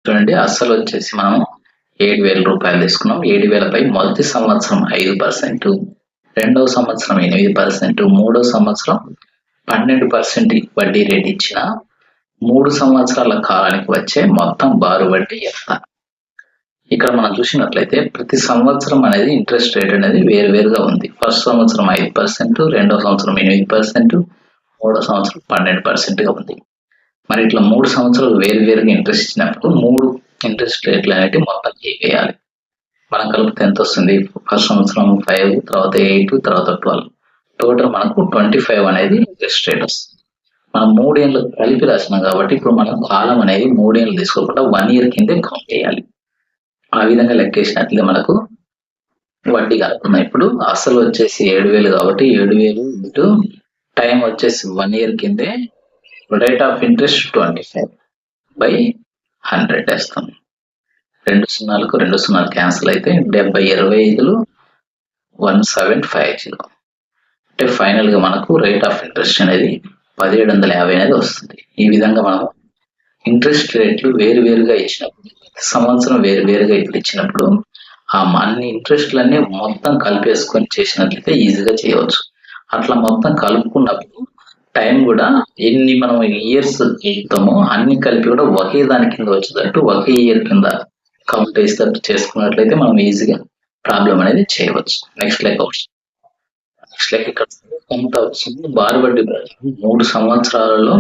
చూడండి, అస్సలు వచ్చేసి మనం 7,000 రూపాయలు తీసుకున్నాం. 7,000పై మొదటి సంవత్సరం 5%, రెండవ సంవత్సరం 8%, మూడో సంవత్సరం 12% వడ్డీ రేట్ ఇచ్చిన 3 సంవత్సరాల కాలానికి వచ్చే మొత్తం బారు వడ్డీ ఎంత? ఇక్కడ మనం చూసినట్లయితే ప్రతి సంవత్సరం అనేది ఇంట్రెస్ట్ రేట్ అనేది వేరువేరుగా ఉంది. ఫస్ట్ సంవత్సరం 5%, రెండవ సంవత్సరం 8%, మూడో సంవత్సరం 12%గా ఉంది. మరి ఇట్లా 3 సంవత్సరాలు వేరువేరుగా ఇంట్రెస్ట్ ఇచ్చినప్పుడు 3 ఇంట్రెస్ట్ రేట్లు అనేవి మొత్తం వేయాలి. మనం కలిపితే ఎంత వస్తుంది? ఫస్ట్ సంవత్సరం 5, తర్వాత 8, తర్వాత 12, టోటల్ మనకు 25 అనేది ఇంట్రెస్ట్ రేట్ వస్తుంది. మనం 3 ఏళ్ళు కలిపి రాసినాం కాబట్టి ఇప్పుడు మనం కాలం అనేది 3 ఏళ్ళు తీసుకోకుండా 1 ఇయర్ కిందే కౌంట్ చేయాలి. ఆ విధంగా లెక్కేసినట్లయితే మనకు వడ్డీ కలుపుతున్నాం. ఇప్పుడు అసలు వచ్చేసి 7,000 కాబట్టి 7,000 ఇంటూ టైం వచ్చేసి 1 ఇయర్ కిందే రేట్ ఆఫ్ ఇంట్రెస్ట్ 25/100 వేస్తాం. 2 సున్నాలకు 2 సున్నాలు క్యాన్సిల్ అయితే 70, 25, 1750. అంటే ఫైనల్ గా మనకు రేట్ ఆఫ్ ఇంట్రెస్ట్ అనేది 1750 అనేది వస్తుంది. ఈ విధంగా మనం ఇంట్రెస్ట్ రేట్లు వేరువేరుగా ఇచ్చినప్పుడు, సంవత్సరం వేరువేరుగా ఇచ్చినప్పుడు ఆ అన్ని ఇంట్రెస్ట్లన్నీ మొత్తం కలిపేసుకొని చేసినట్లయితే ఈజీగా చేయవచ్చు. అట్లా మొత్తం కలుపుకున్నప్పుడు టైం కూడా ఎన్ని మనం ఇయర్స్ ఇస్తామో అన్ని కలిపి కూడా ఒకే దాని కింద వచ్చేటట్టు ఒకే ఇయర్ కింద కౌంట్ చేసేటట్టు చేసుకున్నట్లయితే మనం ఈజీగా ప్రాబ్లం అనేది చేయవచ్చు. నెక్స్ట్ లెక్క ఇక్కడ కొంత వచ్చింది. బారు వడ్డీ 3 సంవత్సరాలలో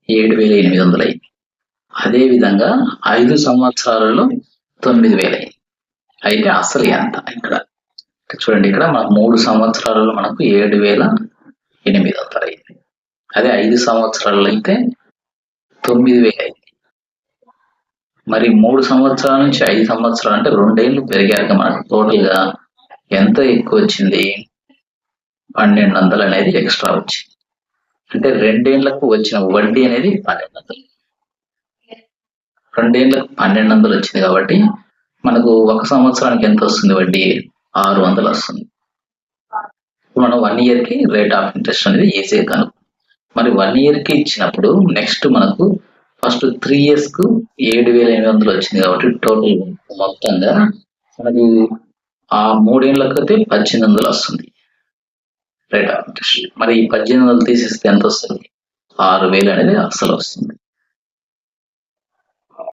7,800 అయింది. అదే విధంగా 5 సంవత్సరాలలో 9,000 అయింది. అయితే అసలు ఎంత? ఇక్కడ చూడండి, ఇక్కడ మన 3 సంవత్సరాలలో మనకు 7,800 అయింది. అదే 5 సంవత్సరాలలో అయితే 9,000 అయింది. మరి 3 సంవత్సరాల నుంచి 5 సంవత్సరాలు అంటే 2 ఏళ్ళు పెరిగాక మనకు టోటల్ గా ఎంత ఎక్కువ వచ్చింది? 1,200 అనేది ఎక్స్ట్రా వచ్చింది. అంటే 2 ఏళ్లకు వచ్చిన వడ్డీ అనేది 1,200. 2 ఏళ్లకు 1,200 వచ్చింది కాబట్టి మనకు ఒక సంవత్సరానికి ఎంత వస్తుంది వడ్డీ? 600 వస్తుంది. మనం 1 ఇయర్ కి రేట్ ఆఫ్ ఇంట్రెస్ట్ అనేది ఈజీగా కనుక మరి 1 ఇయర్ కి ఇచ్చినప్పుడు నెక్స్ట్ మనకు ఫస్ట్ 3 ఇయర్స్ కు 7,800 వచ్చింది కాబట్టి టోటల్ మొత్తంగా మనకి ఆ 3 ఏళ్ళకి అయితే 1,800 వస్తుంది రేట్ ఆఫ్ ఇంట్రెస్ట్. మరి ఈ 1,800 తీసేస్తే ఎంత వస్తుంది? 6,000 అనేది అసలు వస్తుంది.